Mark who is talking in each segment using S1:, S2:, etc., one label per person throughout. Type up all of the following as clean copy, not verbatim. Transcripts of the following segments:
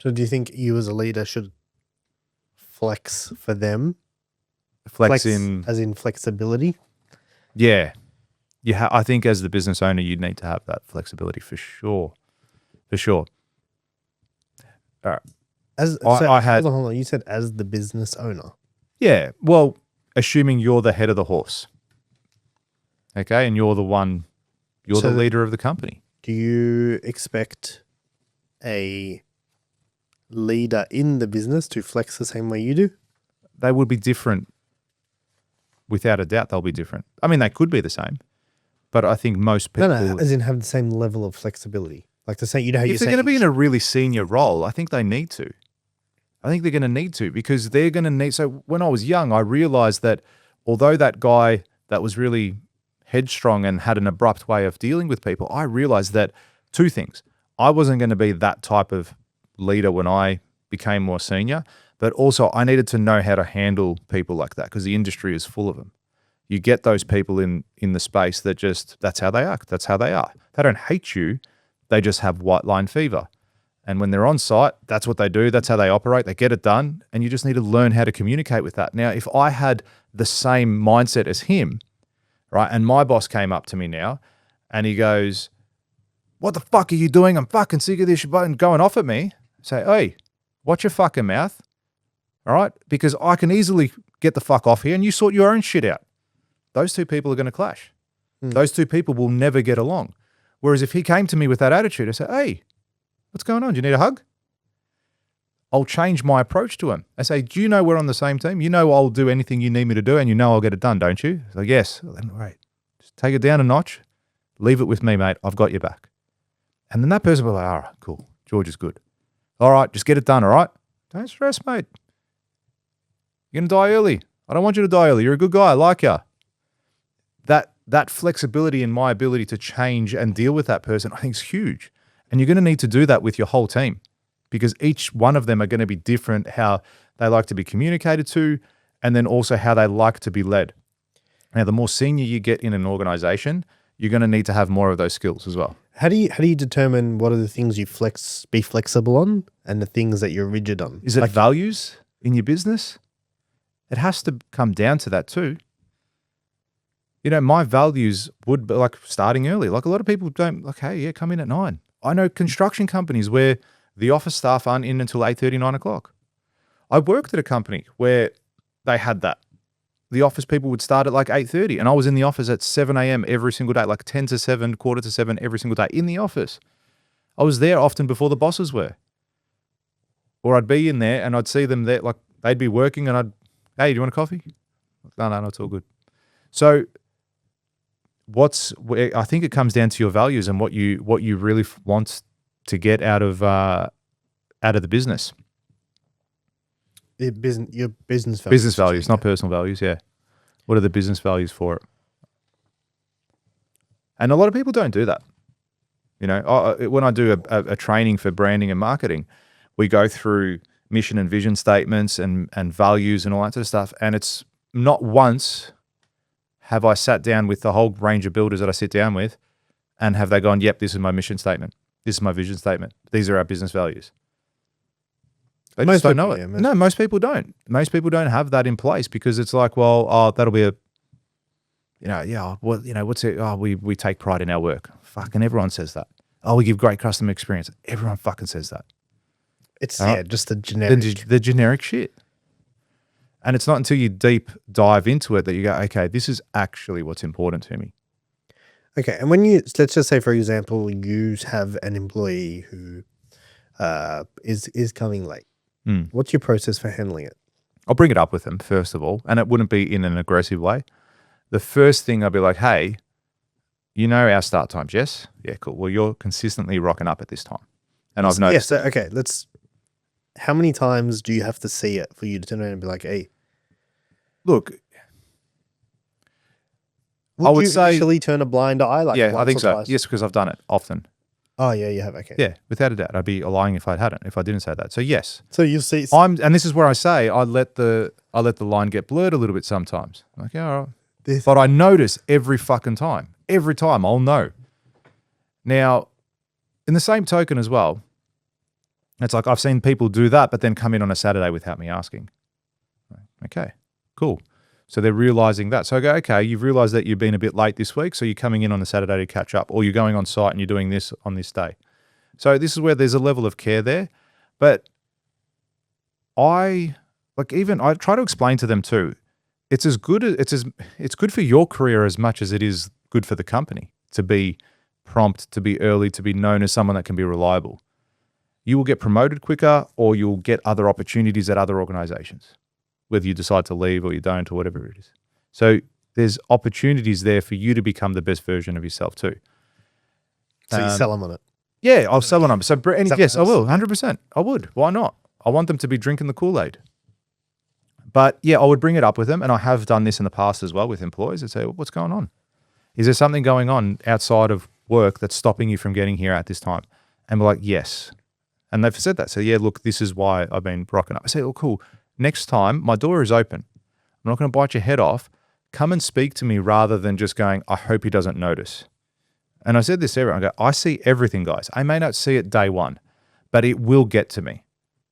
S1: So do you think you as a leader should flex for them?
S2: Flex in,
S1: as in flexibility?
S2: yeah. I think as the business owner, you need to have that flexibility for sure. For sure. All right.
S1: Hold on. You said as the business owner.
S2: Yeah. Well, assuming you're the head of the horse. Okay. And you're the leader of the company.
S1: Do you expect a leader in the business to flex the same way you do?
S2: They would be different. Without a doubt, they'll be different. I mean, they could be the same, but I think most people...
S1: No, as in have the same level of flexibility. Like to say, you know how
S2: if they're going to be in a really senior role, I think they need to. I think they're going to need to because they're going to need... So when I was young, I realized that although that guy that was really headstrong and had an abrupt way of dealing with people, I realized that two things. I wasn't going to be that type of leader when I became more senior, but also I needed to know how to handle people like that because the industry is full of them. You get those people in the space that just, that's how they act. That's how they are. They don't hate you. They just have white line fever. And when they're on site, that's what they do. That's how they operate. They get it done. And you just need to learn how to communicate with that. Now, if I had the same mindset as him, right, and my boss came up to me now and he goes, "What the fuck are you doing? I'm fucking sick of this," and going off at me. Say, "Hey, watch your fucking mouth." All right? Because I can easily get the fuck off here and you sort your own shit out. Those two people are going to clash. Those two people will never get along. Whereas if he came to me with that attitude, I say, "Hey, what's going on? Do you need a hug?" I'll change my approach to him. I say, "Do you know we're on the same team? You know I'll do anything you need me to do and you know I'll get it done, don't you?" He's like, "Yes." Well, then, right. Just take it down a notch. Leave it with me, mate. I've got your back. And then that person will be like, "All right, cool. George is good. All right, just get it done, all right? Don't stress, mate. You're going to die early. I don't want you to die early. You're a good guy. I like you." That flexibility in my ability to change and deal with that person, I think is huge. And you're going to need to do that with your whole team because each one of them are going to be different, how they like to be communicated to, and then also how they like to be led. Now, the more senior you get in an organization, you're going to need to have more of those skills as well.
S1: How do you determine what are the things you be flexible on and the things that you're rigid on?
S2: Is it values in your business? It has to come down to that too. You know, my values would be like starting early. Like a lot of people don't, like, "Hey, yeah, come in at 9. I know construction companies where the office staff aren't in until 8:30, 9 o'clock. I worked at a company where they had that. The office people would start at like 8:30 and I was in the office at 7 a.m. every single day, like 10 to 7, quarter to 7 every single day in the office. I was there often before the bosses were. Or I'd be in there and I'd see them there, like they'd be working and "Hey, do you want a coffee?" No, it's all good. So I think it comes down to your values and what you really want to get out of the business.
S1: Your business values.
S2: Business values, not personal values, yeah. What are the business values for it? And a lot of people don't do that. You know, when I do a training for branding and marketing, we go through mission and vision statements and values and all that sort of stuff. And it's not once have I sat down with the whole range of builders that I sit down with and have they gone, "Yep, this is my mission statement. This is my vision statement. These are our business values." They just don't know it. No, most people don't. Most people don't have that in place because it's like, well, that'll be what's it? Oh, we take pride in our work. Fucking everyone says that. Oh, we give great customer experience. Everyone fucking says that.
S1: It's just the generic.
S2: The generic shit. And it's not until you deep dive into it that you go, okay, this is actually what's important to me.
S1: Okay, and let's just say, for example, you have an employee who is coming late. What's your process for handling it?
S2: I'll bring it up with them, first of all, and it wouldn't be in an aggressive way. The first thing I'll be like, "Hey, you know our start times, yes? Yeah, cool. Well, you're consistently rocking up at this time." And I've noticed.
S1: Yes, okay, how many times do you have to see it for you to turn around and be like, "Hey"?
S2: Look,
S1: I would say actually turn a blind eye.
S2: I think so. Twice? Yes, because I've done it often.
S1: Oh yeah, you have. Okay.
S2: Yeah, without a doubt, I'd be lying if I didn't say that. So yes.
S1: So you see,
S2: and this is where I say I let the line get blurred a little bit sometimes. Like, yeah, all right. But I notice every fucking time. Every time I'll know. Now, in the same token as well, It's like I've seen people do that, but then come in on a Saturday without me asking. Okay, cool. So they're realizing that. So I go, okay, you've realized that you've been a bit late this week, so you're coming in on a Saturday to catch up, or you're going on site and you're doing this on this day. So this is where there's a level of care there. But I try to explain to them too, it's good for your career as much as it is good for the company to be prompt, to be early, to be known as someone that can be reliable. You will get promoted quicker, or you'll get other opportunities at other organizations, whether you decide to leave or you don't, or whatever it is. So there's opportunities there for you to become the best version of yourself too.
S1: So you sell them on it.
S2: Yeah, I'll sell on them. So yes, I will, 100%. I would. Why not? I want them to be drinking the Kool-Aid. But yeah, I would bring it up with them, and I have done this in the past as well with employees. I'd say, what's going on? Is there something going on outside of work that's stopping you from getting here at this time? And we're like, yes. And they've said that. So yeah, look, this is why I've been rocking up. I say, oh, cool. Next time, my door is open. I'm not going to bite your head off. Come and speak to me rather than just going, I hope he doesn't notice. And I said this to everyone. I go, I see everything, guys. I may not see it day one, but it will get to me.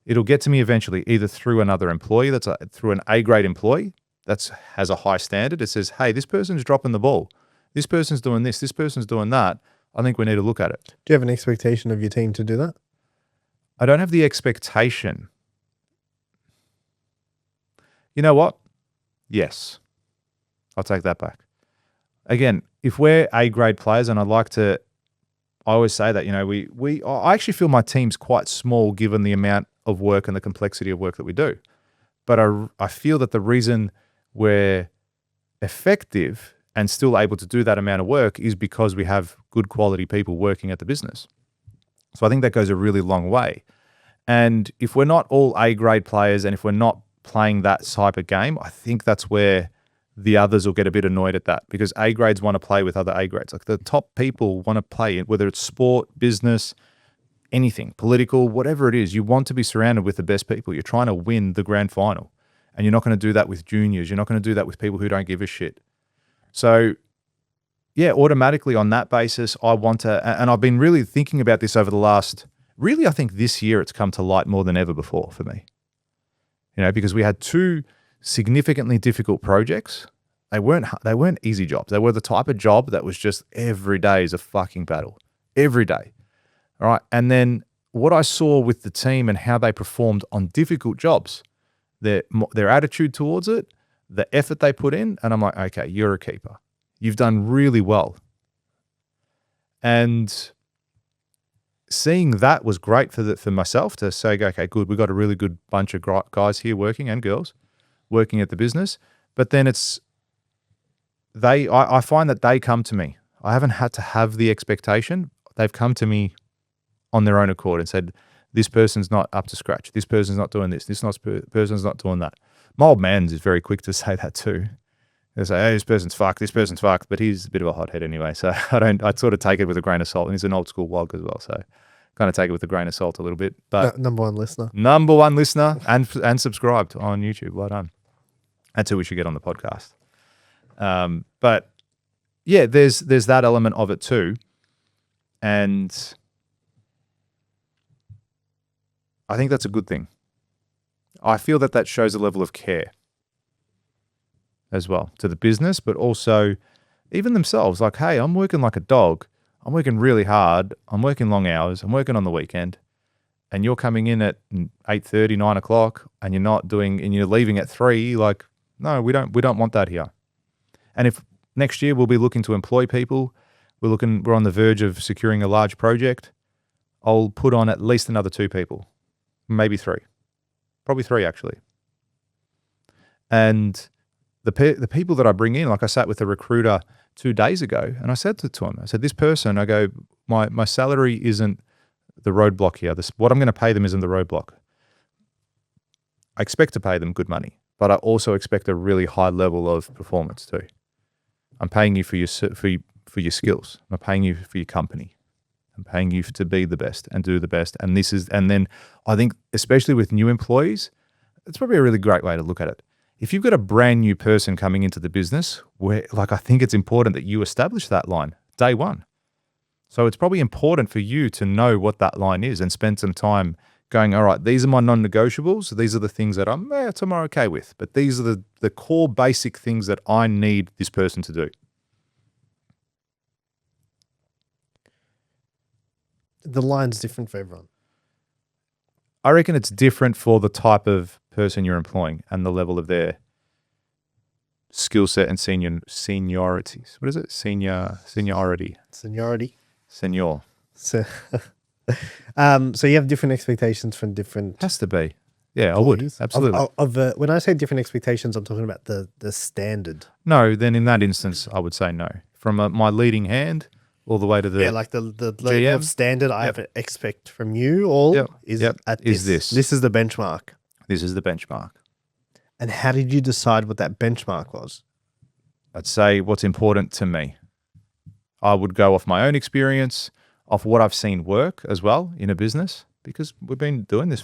S2: It'll get to me eventually, either through another employee, through an A-grade employee that has a high standard. It says, hey, this person's dropping the ball. This person's doing this person's doing that. I think we need to look at it.
S1: Do you have an expectation of your team to do that?
S2: I don't have the expectation. You know what? Yes. I'll take that back. Again, if we're A-grade players, and I always say that, I actually feel my team's quite small given the amount of work and the complexity of work that we do. But I feel that the reason we're effective and still able to do that amount of work is because we have good quality people working at the business. So I think that goes a really long way. And if we're not all A-grade players, and if we're not playing that type of game, I think that's where the others will get a bit annoyed at that, because A-grades want to play with other A-grades. Like the top people want to play, whether it's sport, business, anything, political, whatever it is. You want to be surrounded with the best people. You're trying to win the grand final. And you're not going to do that with juniors. You're not going to do that with people who don't give a shit. So yeah, automatically on that basis, I want to, and I've been really thinking about this over the last, really I think this year it's come to light more than ever before for me. Because we had two significantly difficult projects. They weren't easy jobs. They were the type of job that was just every day is a fucking battle. Every day. All right. And then what I saw with the team and how they performed on difficult jobs, their attitude towards it, the effort they put in, and I'm like, okay, you're a keeper. You've done really well. And seeing that was great for myself to say, okay, good, we've got a really good bunch of guys here working, and girls working at the business. But then I find that they come to me. I haven't had to have the expectation. They've come to me on their own accord and said, this person's not up to scratch. This person's not doing this. This person's not doing that. My old man is very quick to say that too. They say, hey, this person's fucked, but he's a bit of a hothead anyway. So I sort of take it with a grain of salt, and he's an old school wog as well. So kind of take it with a grain of salt a little bit. But
S1: number one listener
S2: and subscribed on YouTube. Well done. That's who we should get on the podcast. But yeah, there's that element of it too. And I think that's a good thing. I feel that shows a level of care as well to the business, but also even themselves. Like, hey, I'm working like a dog. I'm working really hard. I'm working long hours. I'm working on the weekend. And you're coming in at 8:30, 9 o'clock, and you're leaving at 3. Like, no, we don't want that here. And if next year we'll be looking to employ people, we're on the verge of securing a large project, I'll put on at least another 2 people, maybe 3. Probably 3 actually. And the people that I bring in, like I sat with a recruiter 2 days ago, and I said to him, I said, this person, I go, my salary isn't the roadblock here. What I'm going to pay them isn't the roadblock. I expect to pay them good money, but I also expect a really high level of performance too. I'm paying you for your skills. I'm paying you for your company. I'm paying you to be the best and do the best. And then I think, especially with new employees, it's probably a really great way to look at it. If you've got a brand new person coming into the business, I think it's important that you establish that line day one. So it's probably important for you to know what that line is and spend some time going, all right, these are my non-negotiables. These are the things that I'm okay with. But these are the core basic things that I need this person to do.
S1: The line's different for everyone.
S2: I reckon it's different for the type of person you're employing and the level of their skill set and seniorities. What is it? Seniority. Senior.
S1: So, so you have different expectations from different.
S2: Has to be. Yeah, I would. Absolutely.
S1: When I say different expectations, I'm talking about the standard.
S2: No, then in that instance, I would say no. From my leading hand all the way to the
S1: like the level of standard I expect from you all is this. This is the benchmark.
S2: This is the benchmark.
S1: And how did you decide what that benchmark was?
S2: I'd say what's important to me. I would go off my own experience, off what I've seen work as well in a business, because we've been doing this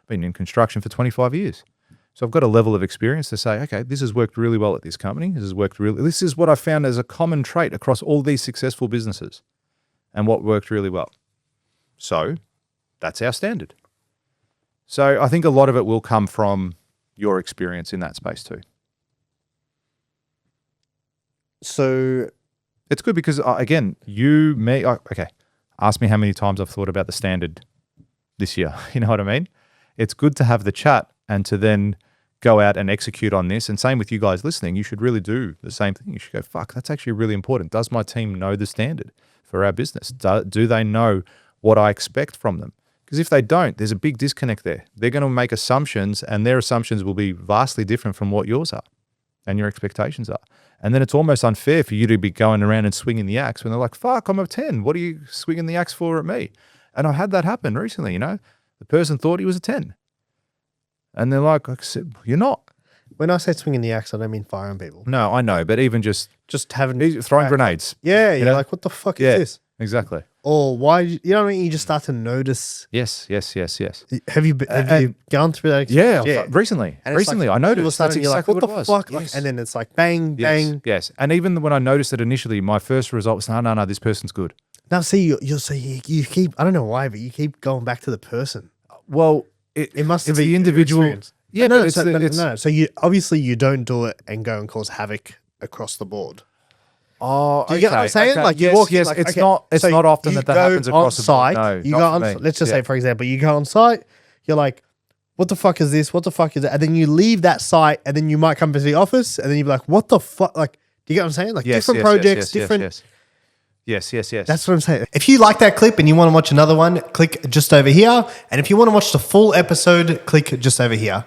S2: been in construction for 25 years. So I've got a level of experience to say, okay, this has worked really well at this company. This is what I found as a common trait across all these successful businesses and what worked really well. So that's our standard. So I think a lot of it will come from your experience in that space too.
S1: So
S2: it's good because again, ask me how many times I've thought about the standard this year. You know what I mean? It's good to have the chat and to then go out and execute on this. And same with you guys listening, you should really do the same thing. You should go, fuck, that's actually really important. Does my team know the standard for our business? Do they know what I expect from them? Because if they don't, there's a big disconnect there. They're going to make assumptions and their assumptions will be vastly different from what yours are and your expectations are. And then it's almost unfair for you to be going around and swinging the axe when they're like, fuck, I'm a 10. What are you swinging the axe for at me? And I had that happen recently, you know. The person thought he was a 10. And they're like, I said, you're not.
S1: When I say swinging the axe, I don't mean firing people.
S2: No, I know. But even just
S1: having...
S2: throwing grenades.
S1: Yeah, you're like, what the fuck is this?
S2: Exactly.
S1: Or why, you know what I mean? You just start to notice.
S2: Yes.
S1: Have you gone through that experience?
S2: Yeah, recently. Recently, I noticed. That's exactly what it was.
S1: What the fuck? Yes. And then it's like, bang, bang.
S2: Yes. And even when I noticed it initially, my first result was, no, this person's good.
S1: Now, see, you'll say, you keep, I don't know why, but you keep going back to the person.
S2: Well,
S1: it must be
S2: the individual.
S1: Yeah, no. So you obviously you don't do it and go and cause havoc across the board.
S2: Oh,
S1: do you get what I'm saying?
S2: Okay.
S1: Like you
S2: yes,
S1: walk,
S2: yes.
S1: like,
S2: it's not often that happens across the board.
S1: Site,
S2: No,
S1: you go on. Let's just say, for example, you go on site. You're like, what the fuck is this? What the fuck is that? And then you leave that site, and then you might come to the office, and then you'd be like, what the fuck? Like, do you get what I'm saying? Like different projects, different.
S2: Yes.
S1: That's what I'm saying. If you like that clip and you want to watch another one, click just over here. And if you want to watch the full episode, click just over here.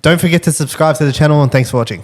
S1: Don't forget to subscribe to the channel, and thanks for watching.